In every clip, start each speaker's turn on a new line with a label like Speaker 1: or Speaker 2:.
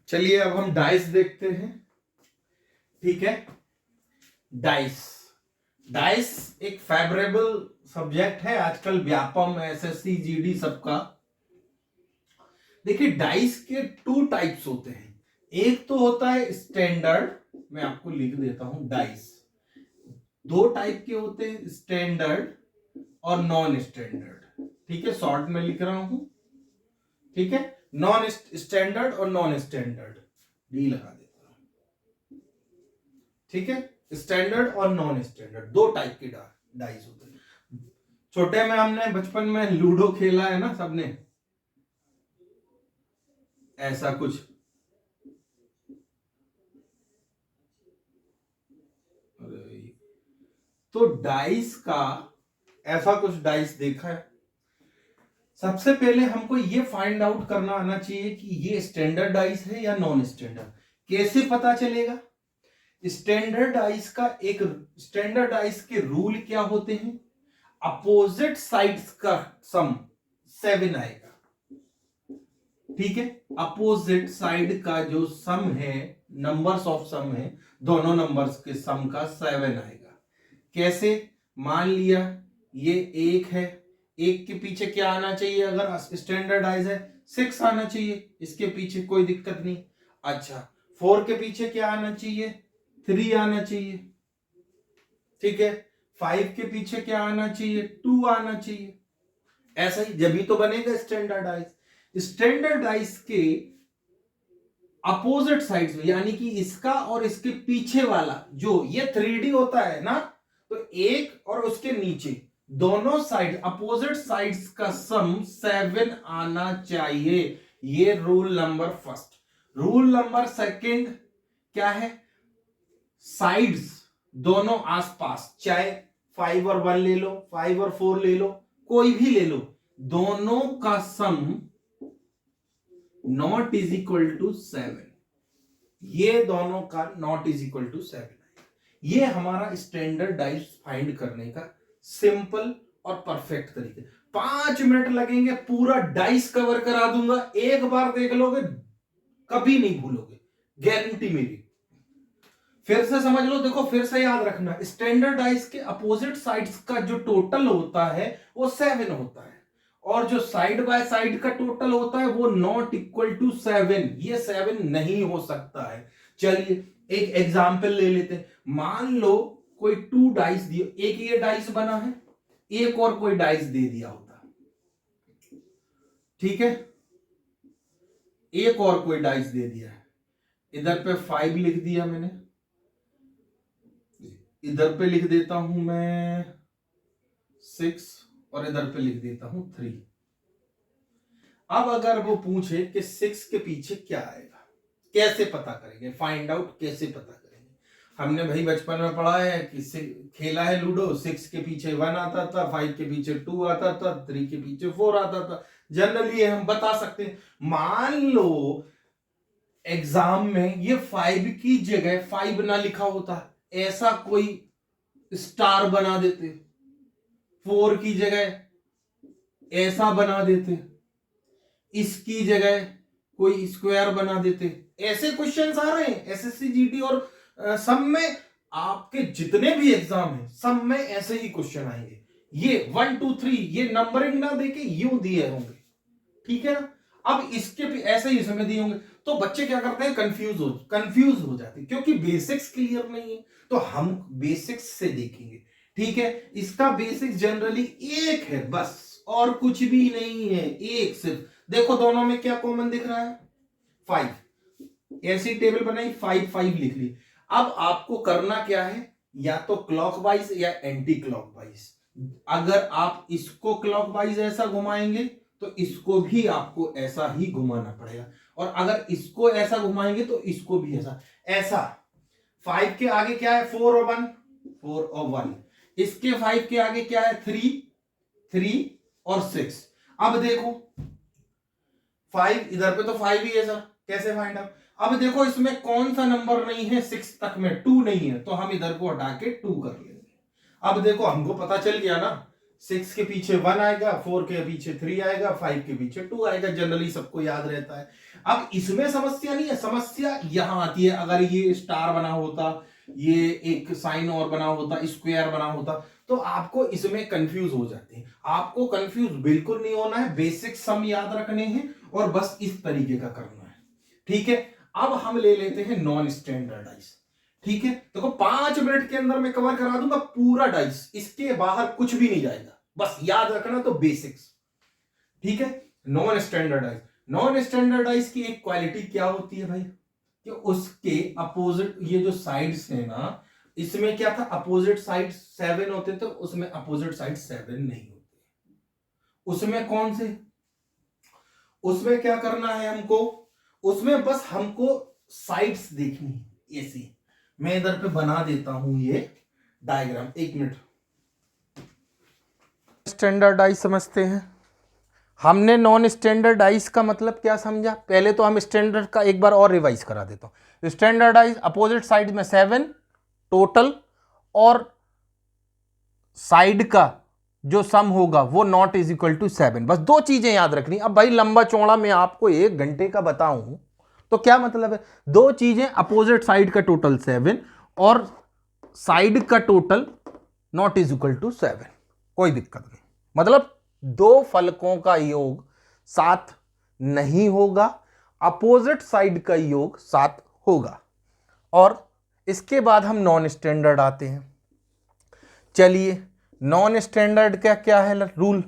Speaker 1: चलिए अब हम डाइस देखते हैं। ठीक है, डाइस डाइस एक फेवरेबल सब्जेक्ट है आजकल, व्यापम, एसएससी, जीडी सबका। देखिए डाइस के टू टाइप्स होते हैं। एक तो होता है स्टैंडर्ड, मैं आपको लिख देता हूं डाइस। दो टाइप के होते हैं, स्टैंडर्ड और नॉन स्टैंडर्ड। ठीक है, शॉर्ट में लिख रहा हूं। ठीक है, नॉन स्टैंडर्ड और नॉन स्टैंडर्ड, डी लगा देता हूं। ठीक है, स्टैंडर्ड और नॉन स्टैंडर्ड दो टाइप के डाइस होते हैं। छोटे में हमने बचपन में लूडो खेला है ना सबने, ऐसा कुछ। तो डाइस का ऐसा कुछ डाइस देखा है। सबसे पहले हमको ये फाइंड आउट करना आना चाहिए कि ये स्टैंडर्ड डाइस है या नॉन स्टैंडर्ड। कैसे पता चलेगा? स्टैंडर्ड डाइस का एक स्टैंडर्ड डाइस के रूल क्या होते हैं? अपोजिट साइड्स का सम 7 आएगा। ठीक है, अपोजिट साइड का जो सम है, नंबर्स ऑफ सम है, दोनों नंबर्स के सम का 7 आएगा। कैसे? मान लिया ये 1 है, 1 के पीछे क्या आना चाहिए? अगर स्टैंडर्डाइज है 6 आना चाहिए, इसके पीछे कोई दिक्कत नहीं। अच्छा, 4 के पीछे क्या आना चाहिए? 3 आना चाहिए। ठीक है, 5 के पीछे क्या आना चाहिए? 2 आना चाहिए। ऐसा ही जब भी तो बनेगा स्टैंडर्डाइज। स्टैंडर्डाइज के अपोजिट साइड्स में, यानी कि इसका और इसके पीछे वाला जो ये 3D होता है ना, तो एक और उसके नीचे दोनों साइड अपोजिट साइड्स का सम 7 आना चाहिए। ये rule number first. Rule number second क्या है? साइड्स दोनों आसपास, चाहे 5 और 1 ले लो, 5 और 4 ले लो, कोई भी ले लो, दोनों का sum not is equal to 7। ये दोनों का नॉट इज इक्वल टू 7 है। ये हमारा स्टैंडर्ड डाइस फाइंड करने का सिंपल और परफेक्ट तरीका। 5 मिनट लगेंगे, पूरा डाइस कवर करा दूंगा। एक बार देख लोगे, कभी नहीं भूलोगे, गारंटी मेरी। फिर से समझ लो, देखो फिर से याद रखना, स्टैंडर्ड डाइस के अपोजिट साइड्स का जो टोटल होता है वो 7 होता है, और जो साइड बाय साइड का टोटल होता है वो नॉट इक्वल टू 7। ये 7 नहीं हो सकता है। चलिए एक एग्जाम्पल ले लेते हैं। मान लो कोई 2 डाइस दिए, एक ये डाइस बना है, एक और कोई डाइस दे दिया होता। ठीक है, एक और कोई डाइस दे दिया है, इधर पे 5 लिख दिया मैंने, इधर पे लिख देता हूं मैं 6, और इधर पे लिख देता हूं 3। अब अगर वो पूछे कि 6 के पीछे क्या आएगा, कैसे पता करेंगे? फाइंड आउट कैसे पता करेंगे? हमने भाई बचपन में पढ़ा है कि खेला है लूडो, 6 के पीछे 1 आता था, 5 के पीछे 2 आता था, 3 के पीछे 4 आता था। जनरली हम बता सकते हैं। मान लो एग्जाम में ये 5 की जगह 5 ना लिखा होता, ऐसा कोई स्टार बना देते, 4 की जगह ऐसा बना देते, इसकी जगह कोई स्क्वायर बना देते। ऐसे क्वेश्चंस आ रहे हैं एसएससी, जीडी और सब में, आपके जितने भी एग्जाम हैं सब में ऐसे ही क्वेश्चन आएंगे। ये 1 2 3 ये नंबरिंग ना देके यूं दिए होंगे। ठीक है ना? अब इसके भी ऐसे ही समय दिए होंगे, तो बच्चे क्या करते हैं? कंफ्यूज हो जाते हैं, क्योंकि बेसिक्स क्लियर नहीं है। तो हम बेसिक्स से देखेंगे। ठीक है, इसका बेसिक्स जनरली एक है बस, और कुछ भी नहीं है, एक सिर्फ। देखो दोनों में क्या कॉमन दिख रहा है? 5। ऐसी टेबल बनाई, 5 5 लिख ली। अब आपको करना क्या है? या तो क्लॉकवाइज या एंटी क्लॉकवाइज। अगर आप इसको क्लॉकवाइज ऐसा घुमाएंगे तो इसको भी आपको ऐसा ही घुमाना पड़ेगा, और अगर इसको ऐसा घुमाएंगे तो इसको भी ऐसा ऐसा। 5 के आगे क्या है? 4 और 1, 4 और 1। इसके 5 के आगे क्या है? 3 3 और 6। अब देखो 5 इधर पे तो 5 ही है सर, कैसे फाइंड आउट? अब देखो इसमें कौन सा नंबर नहीं है 6 तक में? 2 नहीं है, तो हम इधर को हटा के 2 कर लेंगे। अब देखो हमको पता चल गया ना, 6 के पीछे 1 आएगा, 4 के पीछे 3 आएगा, 5 के पीछे 2 आएगा, जनरली सबको याद रहता है। अब इसमें समस्या नहीं है, समस्या यहां आती है अगर ये स्टार बना होता, ये एक साइन और बना होता, स्क्वायर बना होता, तो आपको इसमें कंफ्यूज हो जाते हैं। आपको कंफ्यूज बिल्कुल नहीं होना है, बेसिक सम याद रखने हैं और बस इस तरीके का करना है, ठीक है। अब हम ले लेते हैं नॉन स्टैंडर्डाइज, ठीक है। देखो 5 मिनट के अंदर मैं कवर करा दूंगा पूरा डाइस, इसके बाहर कुछ भी नहीं जाएगा, बस याद रखना तो बेसिक्स, ठीक है। नॉन स्टैंडर्डाइज, नॉन स्टैंडर्डाइज की एक क्वालिटी क्या होती है भाई, कि उसके अपोजिट ये जो साइड्स है ना, इसमें क्या था, अपोजिट साइड 7 होते थे, उसमें अपोजिट साइड 7 नहीं होते। उसमें कौन से, उसमें क्या करना है हमको, उसमें बस हमको साइड्स देखनी है ऐसी। मैं इधर पे बना देता हूं ये डायग्राम, 1 मिनट। स्टैंडर्डाइज समझते हैं हमने। नॉन स्टैंडर्डाइज का मतलब क्या समझा, पहले तो हम स्टैंडर्ड का एक बार और रिवाइज करा देता हूं। स्टैंडर्डाइज अपोजिट साइड में 7 टोटल, और साइड का जो सम होगा वो नॉट इज इक्वल टू 7, बस 2 चीजें याद रखनी। अब भाई लंबा चौड़ा मैं आपको 1 घंटे का बताऊं तो क्या मतलब है, 2 चीजें, अपोजिट साइड का टोटल 7 और साइड का total not is equal to 7, कोई दिक्कत नहीं। मतलब 2 फलकों का योग 7 नहीं होगा, अपोजिट साइड का योग 7 होगा। और इसके बाद हम नॉन स्टैंडर्ड आते हैं। चलिए नॉन स्टैंडर्ड का क्या है रूल,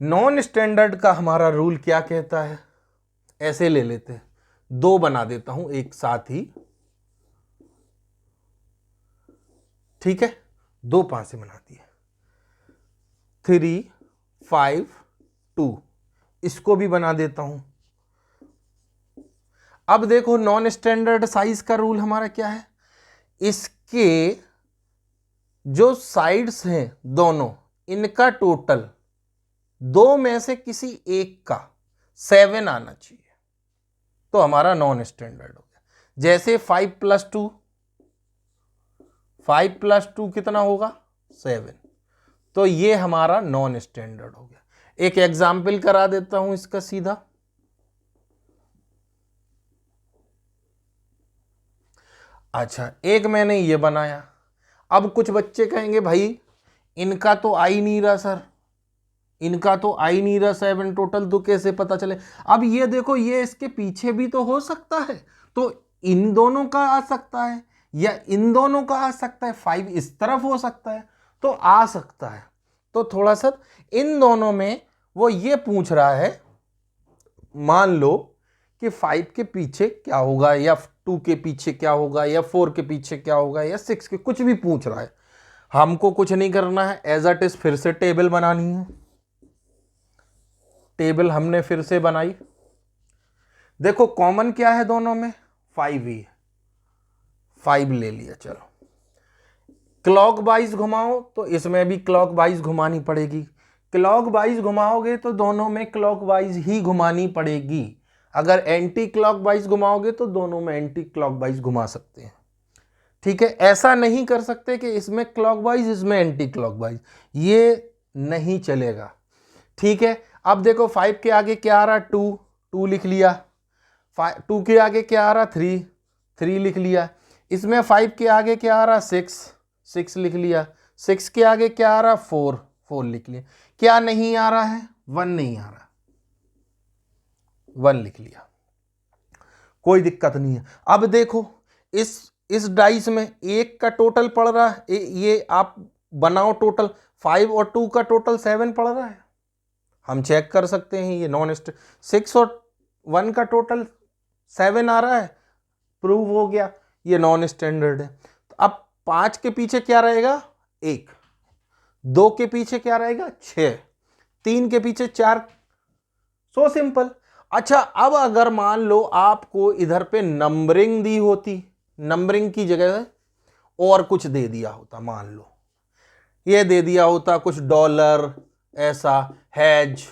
Speaker 1: नॉन स्टैंडर्ड का हमारा रूल क्या कहता है, ऐसे ले लेते हैं, 2 बना देता हूं एक साथ ही, ठीक है, 2 पांचे बना दिए, 3 5 2, इसको भी बना देता हूं। अब देखो नॉन स्टैंडर्ड साइज का रूल हमारा क्या है, इसके जो साइड्स हैं दोनों, इनका टोटल 2 में से किसी एक का 7 आना चाहिए, तो हमारा नॉन स्टैंडर्ड हो गया। जैसे 5 + 2, 5 + 2 कितना होगा 7, तो ये हमारा नॉन स्टैंडर्ड हो गया। एक एग्जाम्पल करा देता हूं इसका सीधा, अच्छा एक मैंने ये बनाया। अब कुछ बच्चे कहेंगे भाई इनका तो आ ही नहीं रहा सर, इनका तो आ ही नहीं रहा 7 टोटल, तो कैसे पता चले। अब ये देखो, ये इसके पीछे भी तो हो सकता है, तो इन दोनों का आ सकता है या इन दोनों का आ सकता है, 5 इस तरफ हो सकता है, तो आ सकता है। तो थोड़ा सा इन दोनों में वो ये पूछ रहा है, मान लो कि 5 के पीछे क्या होगा, या 2 के पीछे क्या होगा, या 4 के पीछे क्या होगा, या 6 के, कुछ भी पूछ रहा है। हमको कुछ नहीं करना है, एज इट इज फिर से टेबल बनानी है। टेबल हमने फिर से बनाई, देखो कॉमन क्या है दोनों में, 5 ही है, 5 ले लिया। चलो क्लॉक वाइज घुमाओ तो इसमें भी क्लॉक वाइज घुमानी पड़ेगी, क्लॉक वाइज घुमाओगे तो दोनों में क्लॉक वाइज ही घुमानी पड़ेगी। अगर एंटी क्लॉक वाइज घुमाओगे तो दोनों में एंटी क्लॉक वाइज घुमा सकते हैं, ठीक है। ऐसा नहीं कर सकते कि इसमें क्लॉक वाइज इसमें एंटी क्लॉक वाइज, ये नहीं चलेगा, ठीक है। अब देखो 5 के आगे क्या आ रहा, 2, 2 लिख लिया, 2 के आगे क्या आ रहा, 3, 3 लिख लिया। इसमें 5 के आगे क्या आ रहा, 6, 6 लिख लिया। 6 के आगे क्या आ रहा, 4, 4 लिख लिया। क्या नहीं आ रहा है, 1 नहीं आ रहा, 1 लिख लिया, कोई दिक्कत नहीं है। अब देखो इस डाइस में 1 का टोटल पड़ रहा है, ये आप बनाओ टोटल, 5 और 2 का टोटल 7 पड़ रहा है, हम चेक कर सकते हैं। ये नॉन 6 और 1 का टोटल 7 आ रहा है, प्रूव हो गया, ये नॉन स्टैंडर्ड है। तो अब 5 के पीछे क्या रहेगा, 1, 2 के पीछे क्या रहेगा, 6, 3 के पीछे 4, सो सिंपल। अच्छा अब अगर मान लो आपको इधर पे नंबरिंग दी होती, नंबरिंग की जगह और कुछ दे दिया होता, मान लो ये दे दिया होता कुछ $, ऐसा हैज,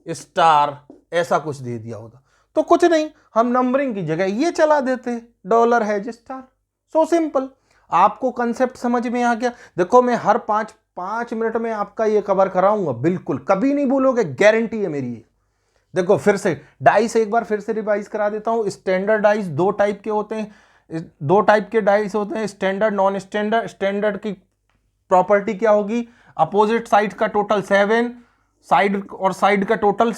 Speaker 1: स्टार, ऐसा कुछ दे दिया होता, तो कुछ नहीं, हम नंबरिंग की जगह ये चला देते, $, हैज, स्टार, सो सिंपल। आपको कंसेप्ट समझ में आ गया। देखो मैं हर 5
Speaker 2: 5 मिनट में आपका ये कवर कराऊंगा, बिल्कुल, कभी नहीं भूलोगे, गारंटी है मेरी ये। देखो फिर से डाइस एक बार फिर से रिवाइज करा देता हूं। स्टैंडर्ड डाइस दो टाइप के होते हैं, दो टाइप के डाइस होते हैं, स्टैंडर्ड, नॉन स्टैंडर्ड। स्टैंडर्ड की प्रॉपर्टी क्या होगी, अपोजिट साइड का टोटल 7, साइड और साइड का total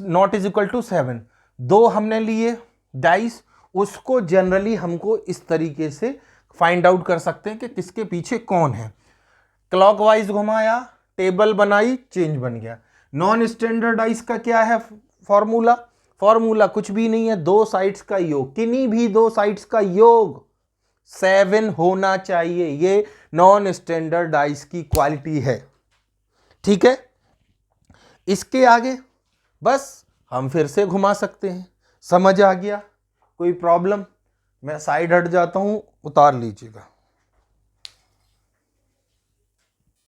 Speaker 2: not is equal to 7। दो हमने लिए डाइस, उसको जनरली हमको इस तरीके से फाइंड आउट कर सकते हैं कि किसके पीछे कौन है। क्लॉकवाइज घुमाया, टेबल बनाई, चेंज बन गया। नॉन स्टैंडर्ड डाइस का क्या है फॉर्मूला, फॉर्मूला कुछ भी नहीं है, दो साइड्स का योग, किन्हीं भी दो साइड्स का योग 7 होना चाहिए। ये नॉन स्टैंडर्ड डाइस की क्वालिटी है, ठीक है। इसके आगे बस हम फिर से घुमा सकते हैं। समझ आ गया, कोई प्रॉब्लम? मैं साइड हट जाता हूं, उतार लीजिएगा।